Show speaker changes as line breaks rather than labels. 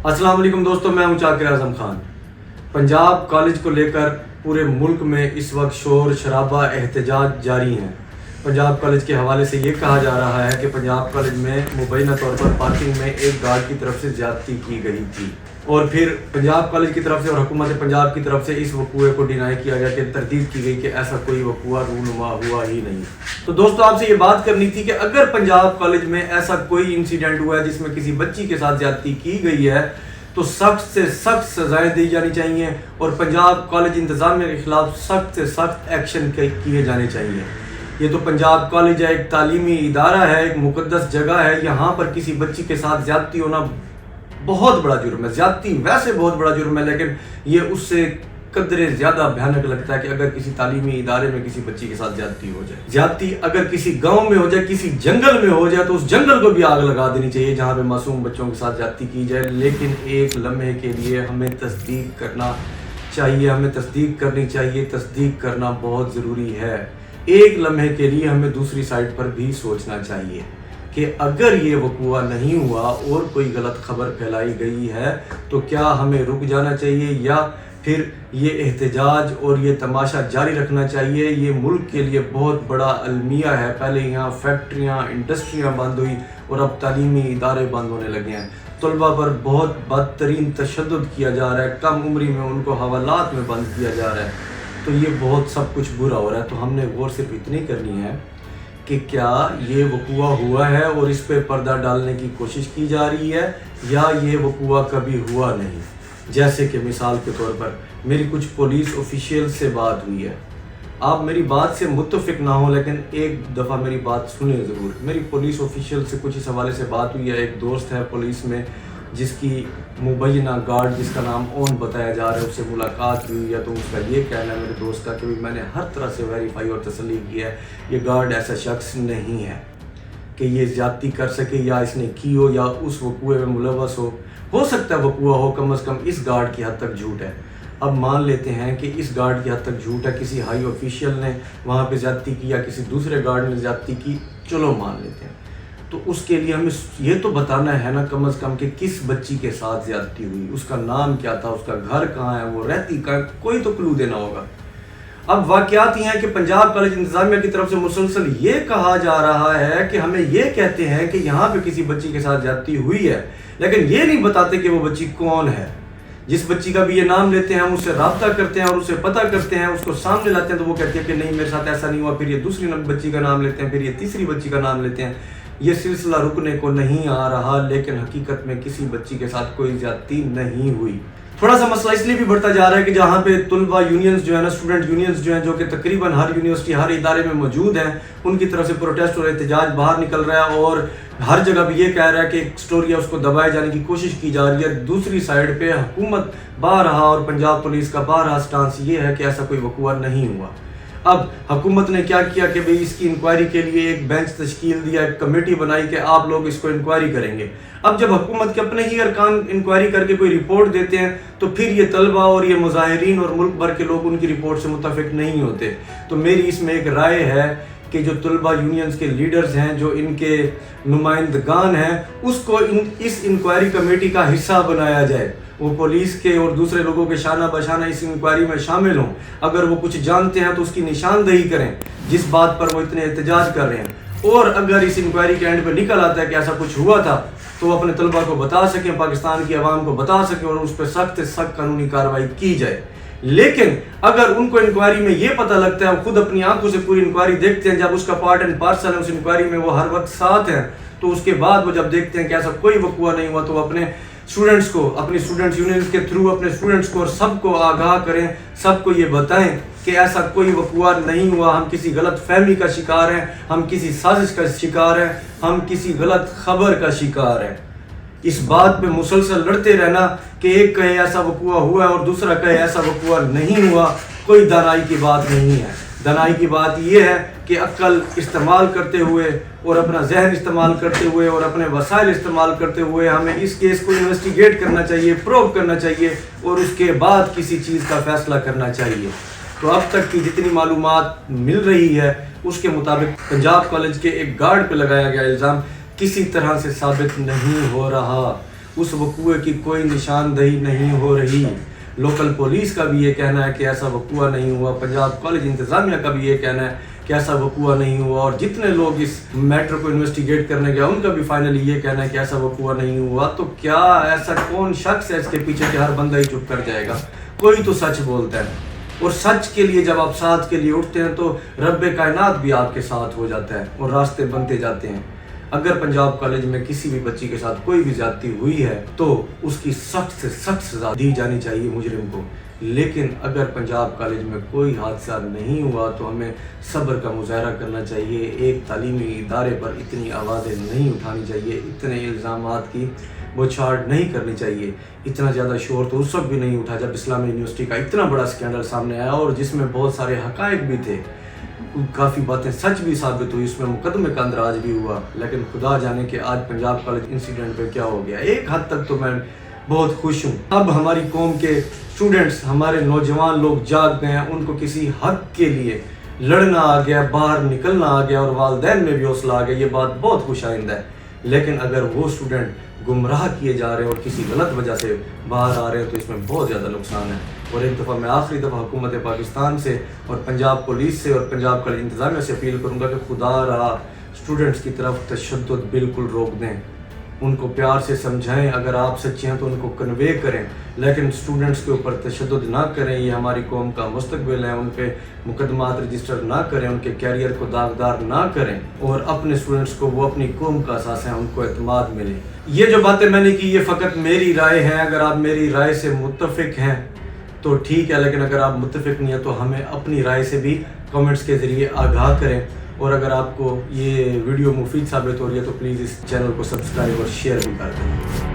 अस्सलाम वालेकुम दोस्तों, मैं हूं चाकिर आजम खान। पंजाब कॉलेज को लेकर पूरे मुल्क में इस वक्त शोर शराबा एहतजाज जारी हैं। पंजाब कॉलेज के हवाले से ये कहा जा रहा है कि पंजाब कॉलेज में मुबैना तौर पर पार्किंग में एक गार्ड की तरफ से ज्यादती की गई थी और फिर पंजाब कॉलेज की तरफ से और हुकूमत पंजाब की तरफ से इस वकूए को डिनाई किया गया कि तरदीद की गई कि ऐसा कोई वकूआ रूनुमा हुआ ही नहीं। तो दोस्तों, आपसे ये बात करनी थी कि अगर पंजाब कॉलेज में ऐसा कोई इंसिडेंट हुआ है जिसमें किसी बच्ची के साथ ज्यादती की गई है तो सख्त से सख्त सजाएं दी जानी चाहिए और पंजाब कॉलेज इंतजामिया के खिलाफ सख्त से सख्त एक्शन किए जाने चाहिए। ये तो पंजाब कॉलेज है, एक तालीमी इदारा है, एक मुकद्दस जगह है। यहाँ पर किसी बच्ची के साथ ज्यादती होना बहुत बड़ा जुर्म है। ज्यादती वैसे बहुत बड़ा जुर्म है, लेकिन ये उससे कदरे ज्यादा भयानक लगता है कि अगर किसी तालीमी इदारे में किसी बच्ची के साथ ज्यादती हो जाए। ज्यादती अगर किसी गांव में हो जाए, किसी जंगल में हो जाए, तो उस जंगल को भी आग लगा देनी चाहिए जहाँ पे मासूम बच्चों के साथ ज्यादती की जाए। लेकिन एक लम्हे के लिए हमें तस्दीक करना चाहिए, हमें तस्दीक करनी चाहिए। तस्दीक करना बहुत ज़रूरी है। एक लम्हे के लिए हमें दूसरी साइड पर भी सोचना चाहिए कि अगर ये वकूआ नहीं हुआ और कोई गलत खबर फैलाई गई है तो क्या हमें रुक जाना चाहिए या फिर ये एहतजाज और ये तमाशा जारी रखना चाहिए। ये मुल्क के लिए बहुत बड़ा अलमिया है। पहले यहाँ फैक्ट्रियाँ, इंडस्ट्रियाँ बंद हुई और अब तालीमी इदारे बंद होने लगे हैं। तलबा पर बहुत बदतरीन तशद्दुद किया जा रहा है, कम उम्री में उनको हवालात में बंद किया जा रहा है। तो ये बहुत सब कुछ बुरा हो रहा है। तो हमने गौर सिर्फ इतनी करनी है कि क्या ये वकूआ हुआ है और इस पे पर्दा डालने की कोशिश की जा रही है या ये वकूआ कभी हुआ नहीं। जैसे कि मिसाल के तौर पर मेरी कुछ पुलिस ऑफिशियल से बात हुई है। आप मेरी बात से मुत्तफिक ना हो, लेकिन एक दफ़ा मेरी बात सुने ज़रूर। मेरी पुलिस ऑफिशियल से कुछ इस हवाले से बात हुई है। एक दोस्त है पुलिस में जिसकी मुबैना गार्ड जिसका नाम ओन बताया जा रहा है, उससे मुलाकात हुई है। तो उसका ये कहना है मेरे दोस्त का कि मैंने हर तरह से वेरीफाई और तसल्ली की है, ये गार्ड ऐसा शख्स नहीं है कि ये ज्यादती कर सके या इसने की हो या उस वकूए में मुलव्वस हो सकता है वकूआ हो, कम अज़ कम इस गार्ड की हद तक झूठ है। अब मान लेते हैं कि इस गार्ड की हद तक झूठ है, किसी हाई ऑफिशियल ने वहाँ पे ज्यादती की या किसी दूसरे गार्ड ने ज्यादती की, चलो मान लेते हैं। तो उसके लिए हमें ये तो बताना है ना कम अज़ कम कि किस बच्ची के साथ ज्यादती हुई, उसका नाम क्या था, उसका घर कहाँ है, वो रहती कहाँ, कोई तो क्लू देना होगा। अब वाक़यात ये हैं कि पंजाब कॉलेज इंतजामिया की तरफ से मुसलसल ये कहा जा रहा है कि हमें ये कहते हैं कि यहाँ पे किसी बच्ची के साथ ज्यादती हुई है, लेकिन ये नहीं बताते कि वो बच्ची कौन है। जिस बच्ची का भी ये नाम लेते हैं, हम उससे रब्ता करते हैं और उससे पता करते हैं, उसको सामने लाते हैं, तो वो कहती है कि नहीं मेरे साथ ऐसा नहीं हुआ। फिर ये दूसरी बच्ची का नाम लेते हैं, फिर ये तीसरी बच्ची का नाम लेते हैं। ये सिलसिला रुकने को नहीं आ रहा, लेकिन हकीकत में किसी बच्ची के साथ कोई ज्यादती नहीं हुई। थोड़ा सा मसला इसलिए भी बढ़ता जा रहा है कि जहाँ पे तुलबा यूनियंस जो है ना, स्टूडेंट यूनियंस जो हैं, जो कि तकरीबन हर यूनिवर्सिटी हर इदारे में मौजूद हैं, उनकी तरफ से प्रोटेस्ट और एहतजाज बाहर निकल रहा है और हर जगह भी ये कह रहा है कि एक स्टोरी है उसको दबाए जाने की कोशिश की जा रही है। दूसरी साइड पे हुकूमत बारहा और पंजाब पुलिस का बारहा स्टांस ये है कि ऐसा कोई वकूआ नहीं हुआ। अब हुकूमत ने क्या किया कि भाई इसकी इंक्वायरी के लिए एक बेंच तश्कील दिया, एक कमेटी बनाई कि आप लोग इसको इंक्वायरी करेंगे। अब जब हुकूमत के अपने ही अरकान इंक्वायरी करके कोई रिपोर्ट देते हैं तो फिर ये तलबा और ये मुजाहिरीन और मुल्क भर के लोग उनकी रिपोर्ट से मुत्तफिक नहीं होते। तो मेरी इसमें एक राय है कि जो तलबा यूनियंस के लीडर्स हैं, जो इनके नुमाइंदगान हैं, उसको इस इंक्वायरी कमेटी का हिस्सा बनाया जाए। वो पुलिस के और दूसरे लोगों के शाना बशाना इस इंक्वायरी में शामिल हों। अगर वो कुछ जानते हैं तो उसकी निशानदही करें जिस बात पर वो इतने एहतजाज कर रहे हैं। और अगर इस इंक्वायरी के एंड पे निकल आता है कि ऐसा कुछ हुआ था तो वो अपने तलबा को बता सकें, पाकिस्तान की आवाम को बता सकें और उस पर सख्त से सख्त कानूनी कार्रवाई की जाए। लेकिन अगर उनको इंक्वायरी में ये पता लगता है, वो खुद अपनी आंखों से पूरी इंक्वायरी देखते हैं, जब उसका पार्ट एंड पार्सल है उस इंक्वायरी में, वो हर वक्त साथ हैं, तो उसके बाद वो जब देखते हैं कि ऐसा कोई वकूआ नहीं हुआ तो वो अपने स्टूडेंट्स को, अपनी स्टूडेंट्स यूनियन के थ्रू अपने स्टूडेंट्स को और सबको आगाह करें, सबको ये बताएं कि ऐसा कोई वकूआ नहीं हुआ। हम किसी गलत फहमी का शिकार हैं, हम किसी साजिश का शिकार हैं, हम किसी गलत खबर का शिकार हैं। इस बात पे मुसलसल लड़ते रहना कि एक कहे ऐसा वकूआ हुआ है और दूसरा कहे ऐसा वकूआ नहीं हुआ, कोई दानाई की बात नहीं है। दानाई की बात यह है कि अक्ल इस्तेमाल करते हुए और अपना जहन इस्तेमाल करते हुए और अपने वसाइल इस्तेमाल करते हुए हमें इस केस को इन्वेस्टिगेट करना चाहिए, प्रूव करना चाहिए और उसके बाद किसी चीज़ का फैसला करना चाहिए। तो अब तक की जितनी मालूमात मिल रही है उसके मुताबिक पंजाब कॉलेज के एक गार्ड पे लगाया गया इल्ज़ाम किसी तरह से साबित नहीं हो रहा उस वकूए की कोई निशानदही नहीं हो रही। लोकल पुलिस का भी ये कहना है कि ऐसा वकूआ नहीं हुआ, पंजाब कॉलेज इंतज़ामिया का भी ये कहना है कि ऐसा वकूआ नहीं हुआ, और जितने लोग इस मैटर को इन्वेस्टिगेट करने गए उनका भी फाइनली ये कहना है कि ऐसा वकूआ नहीं हुआ। तो क्या ऐसा कौन शख्स है इसके पीछे कि हर बंदा ही चुप कर जाएगा? कोई तो सच बोलता है, और सच के लिए जब आप साथ के लिए उठते हैं तो रब्बे कायनात भी आपके साथ हो जाता है और रास्ते बनते जाते हैं। अगर पंजाब कॉलेज में किसी भी बच्ची के साथ कोई भी ज्यादती हुई है तो उसकी सख्त से सख्त सजा दी जानी चाहिए मुजरिम को। लेकिन अगर पंजाब कॉलेज में कोई हादसा नहीं हुआ तो हमें सब्र का मुजाहरा करना चाहिए। एक तालीमी इदारे पर इतनी आवाज़ें नहीं उठानी चाहिए, इतने इल्ज़ामात की बौछार नहीं करनी चाहिए। इतना ज़्यादा शोर तो उस वक्त भी नहीं उठा जब इस्लामी यूनिवर्सिटी का इतना बड़ा स्कैंडल सामने आया और जिसमें बहुत सारे हक़ाइक़ भी थे, काफ़ी बातें सच भी साबित हुई, इसमें मुकदमे का अंदराज भी हुआ। लेकिन खुदा जाने कि आज पंजाब कॉलेज इंसिडेंट पे क्या हो गया। एक हद तक तो मैं बहुत खुश हूँ, अब हमारी कौम के स्टूडेंट्स, हमारे नौजवान लोग जाग गए हैं, उनको किसी हक के लिए लड़ना आ गया, बाहर निकलना आ गया और वालिदैन में भी हौसला आ गया। ये बात बहुत खुश आइंदा है। लेकिन अगर वो स्टूडेंट गुमराह किए जा रहे हैं और किसी गलत वजह से बाहर आ रहे हैं तो इसमें बहुत ज़्यादा नुकसान है। और एक दफ़ा मैं आखिरी दफ़ा हुकूमत पाकिस्तान से और पंजाब पुलिस से और पंजाब कॉलेज इंतज़ामिया से अपील करूँगा कि खुदा रहा स्टूडेंट्स की तरफ तशद्दुद बिल्कुल रोक दें, उनको प्यार से समझाएं। अगर आप सच्चे हैं तो उनको कन्वे करें, लेकिन स्टूडेंट्स के ऊपर तशद्दुद ना करें। ये हमारी कौम का मुस्तकबिल है, उन पे मुकदमात रजिस्टर ना करें, उनके कैरियर को दागदार ना करें, और अपने स्टूडेंट्स को वो अपनी कौम का असास है, उनको एतमाद मिले। ये जो बातें मैंने की ये फ़कत मेरी राय है। अगर आप मेरी राय से मुत्तफ़िक हैं तो ठीक है, लेकिन अगर आप मुत्तफ़िक नहीं है तो हमें अपनी राय से भी कमेंट्स के ज़रिए आगाह करें। और अगर आपको ये वीडियो मुफीद साबित हो रही है तो प्लीज़ इस चैनल को सब्सक्राइब और शेयर भी कर दें।